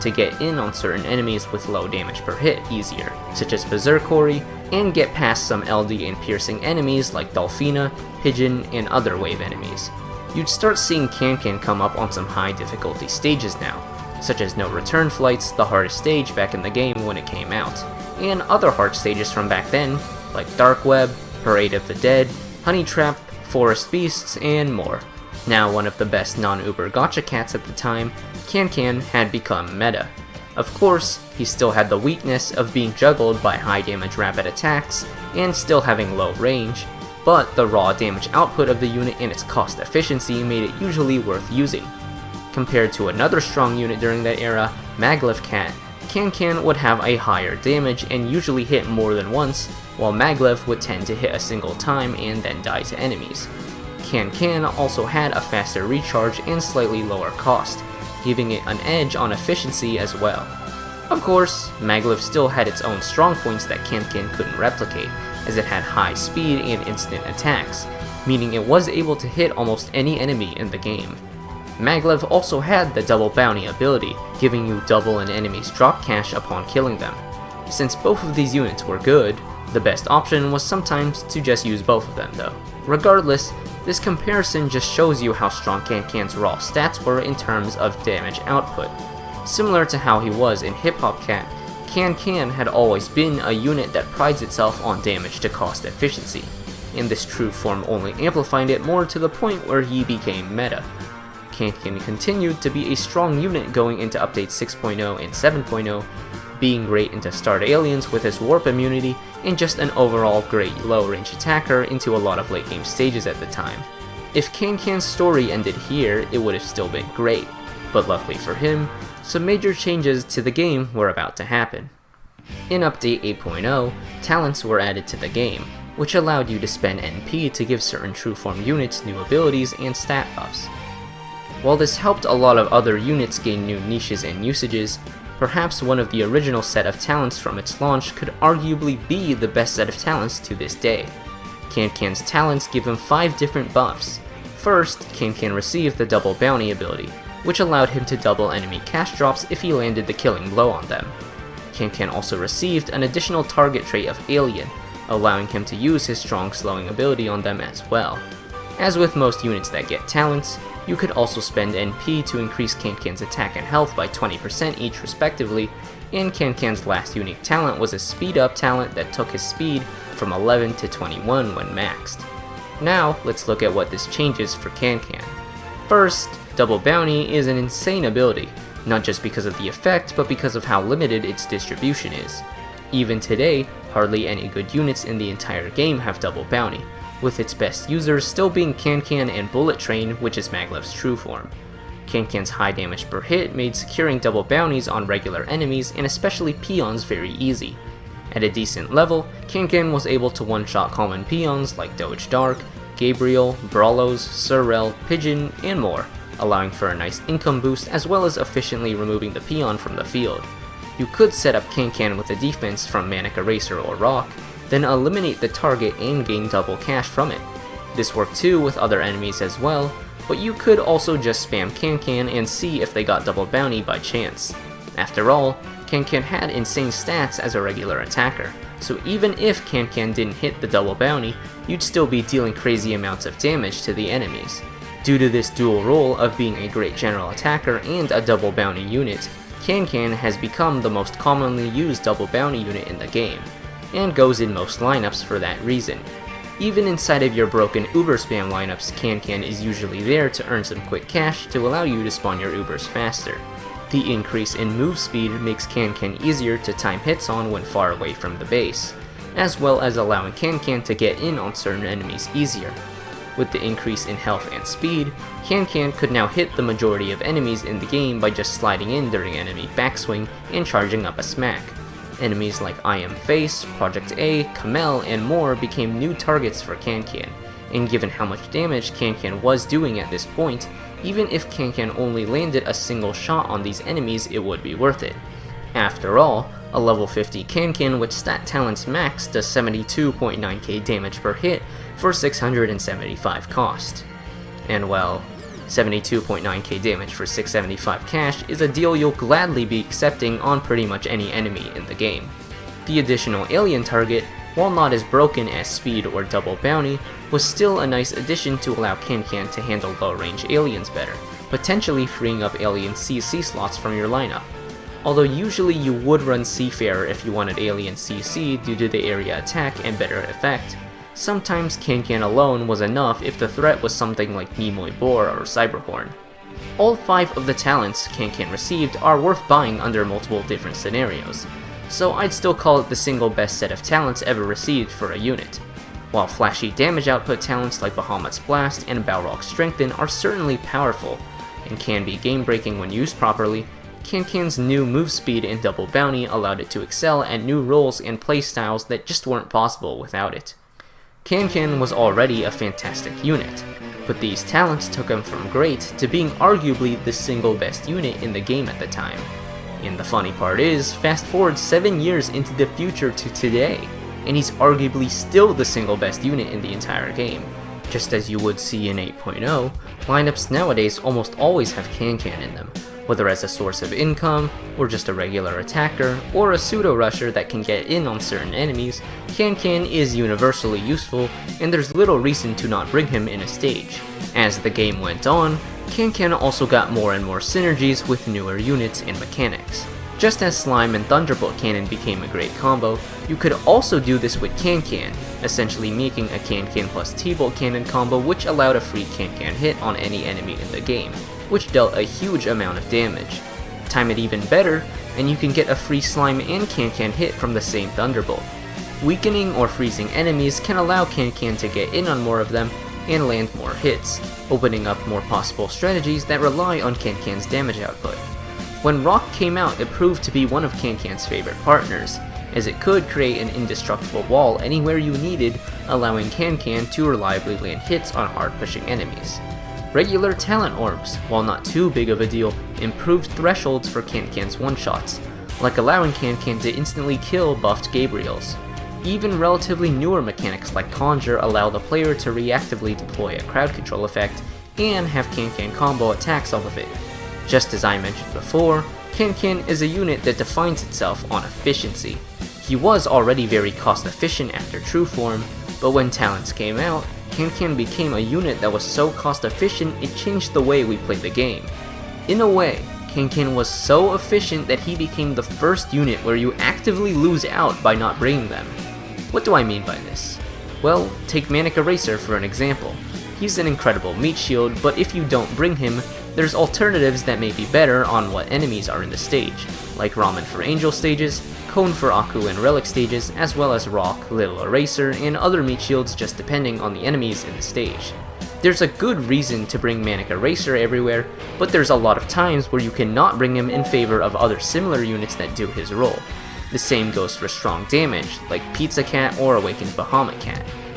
to get in on certain enemies with low damage per hit easier, such as Berserkori, and get past some LD and piercing enemies like Dolphina, Pigeon, and other wave enemies. You'd start seeing Can come up on some high difficulty stages now, such as No Return Flights, the hardest stage back in the game when it came out, and other hard stages from back then, like Dark Web, Parade of the Dead, Honey Trap, Forest Beasts, and more. Now one of the best non-Uber gacha cats at the time, Can had become meta. Of course, he still had the weakness of being juggled by high damage rapid attacks and still having low range, but the raw damage output of the unit and its cost efficiency made it usually worth using. Compared to another strong unit during that era, Maglev Cat, Can would have a higher damage and usually hit more than once, while Maglev would tend to hit a single time and then die to enemies. Can also had a faster recharge and slightly lower cost, giving it an edge on efficiency as well. Of course, Maglev still had its own strong points that Can couldn't replicate, as it had high speed and instant attacks, meaning it was able to hit almost any enemy in the game. Maglev also had the double bounty ability, giving you double an enemy's drop cash upon killing them. Since both of these units were good, the best option was sometimes to just use both of them though. Regardless, this comparison just shows you how strong Can's raw stats were in terms of damage output. Similar to how he was in Hip Hop Cat, Can had always been a unit that prides itself on damage to cost efficiency, and this true form only amplified it more to the point where he became meta. Can continued to be a strong unit going into updates 6.0 and 7.0, being great into Starred Aliens with his warp immunity, and just an overall great low-range attacker into a lot of late-game stages at the time. If Can's story ended here, it would have still been great, but luckily for him, some major changes to the game were about to happen. In Update 8.0, talents were added to the game, which allowed you to spend NP to give certain true form units new abilities and stat buffs. While this helped a lot of other units gain new niches and usages, perhaps one of the original set of talents from its launch could arguably be the best set of talents to this day. Can's talents give him 5 different buffs. First, Can received the double bounty ability, which allowed him to double enemy cash drops if he landed the killing blow on them. Can also received an additional target trait of Alien, allowing him to use his strong slowing ability on them as well. As with most units that get talents, you could also spend NP to increase Can's attack and health by 20% each respectively, and Can's last unique talent was a speed up talent that took his speed from 11 to 21 when maxed. Now, let's look at what this changes for Can. First, Double Bounty is an insane ability, not just because of the effect, but because of how limited its distribution is. Even today, hardly any good units in the entire game have Double Bounty, with its best users still being Can and Bullet Train, which is Maglev's true form. Can's high damage per hit made securing double bounties on regular enemies and especially peons very easy. At a decent level, Can was able to one-shot common peons like Doge Dark, Gabriel, Brawlos, Sorrel, Pigeon, and more, allowing for a nice income boost as well as efficiently removing the peon from the field. You could set up Can with a defense from Manic Eraser or Rock, then eliminate the target and gain double cash from it. This worked too with other enemies as well, but you could also just spam Can and see if they got double bounty by chance. After all, Can had insane stats as a regular attacker, so even if Can didn't hit the double bounty, you'd still be dealing crazy amounts of damage to the enemies. Due to this dual role of being a great general attacker and a double bounty unit, Can has become the most commonly used double bounty unit in the game, and goes in most lineups for that reason. Even inside of your broken Uber spam lineups, Can is usually there to earn some quick cash to allow you to spawn your Ubers faster. The increase in move speed makes Can easier to time hits on when far away from the base, as well as allowing Can to get in on certain enemies easier. With the increase in health and speed, Can could now hit the majority of enemies in the game by just sliding in during enemy backswing and charging up a smack. Enemies like I Am Face, Project A, Kamel, and more became new targets for Can, and given how much damage Can was doing at this point, even if Can only landed a single shot on these enemies, it would be worth it. After all, a level 50 Can with stat talents max does 72.9k damage per hit for 675 cost. And well, 72.9k damage for 675 cash is a deal you'll gladly be accepting on pretty much any enemy in the game. The additional alien target, while not as broken as Speed or Double Bounty, was still a nice addition to allow Can-Can to handle low-range aliens better, potentially freeing up alien CC slots from your lineup. Although usually you would run Seafarer if you wanted alien CC due to the area attack and better effect, sometimes Can-Can alone was enough if the threat was something like Nimoy Boar or Cyberhorn. All 5 of the talents Can-Can received are worth buying under multiple different scenarios, so I'd still call it the single best set of talents ever received for a unit. While flashy damage output talents like Bahamut's Blast and Balrog's Strengthen are certainly powerful, and can be game-breaking when used properly, Can-Can's new move speed and Double Bounty allowed it to excel at new roles and playstyles that just weren't possible without it. Can-Can was already a fantastic unit, but these talents took him from great to being arguably the single best unit in the game at the time. And the funny part is, fast forward 7 years into the future to today, and he's arguably still the single best unit in the entire game. Just as you would see in 8.0, lineups nowadays almost always have Can-Can in them, whether as a source of income, or just a regular attacker, or a pseudo-rusher that can get in on certain enemies. Can-Can is universally useful, and there's little reason to not bring him in a stage. As the game went on, Can-Can also got more and more synergies with newer units and mechanics. Just as Slime and Thunderbolt Cannon became a great combo, you could also do this with Can-Can, essentially making a Can-Can plus T-Bolt Cannon combo which allowed a free Can-Can hit on any enemy in the game, which dealt a huge amount of damage. Time it even better, and you can get a free Slime and Can-Can hit from the same Thunderbolt. Weakening or freezing enemies can allow Can-Can to get in on more of them and land more hits, opening up more possible strategies that rely on Can-Can's damage output. When Rock came out, it proved to be one of Can-Can's favorite partners, as it could create an indestructible wall anywhere you needed, allowing Can-Can to reliably land hits on hard-pushing enemies. Regular talent orbs, while not too big of a deal, improved thresholds for Can-Can's one-shots, like allowing Can-Can to instantly kill buffed Gabriels. Even relatively newer mechanics like Conjure allow the player to reactively deploy a crowd control effect and have Can-Can combo attacks off of it. Just as I mentioned before, Can-Can is a unit that defines itself on efficiency. He was already very cost efficient after True Form, but when talents came out, Can-Can became a unit that was so cost efficient it changed the way we played the game. In a way, Can-Can was so efficient that he became the first unit where you actively lose out by not bringing them. What do I mean by this? Well, take Manic Eraser for an example. He's an incredible meat shield, but if you don't bring him, there's alternatives that may be better on what enemies are in the stage, like Ramen for Angel stages, Cone for Aku and Relic stages, as well as Rock, Little Eraser, and other meat shields just depending on the enemies in the stage. There's a good reason to bring Manic Eraser everywhere, but there's a lot of times where you cannot bring him in favor of other similar units that do his role. The same goes for strong damage, like Pizza Cat or Awakened Bahamut Cat.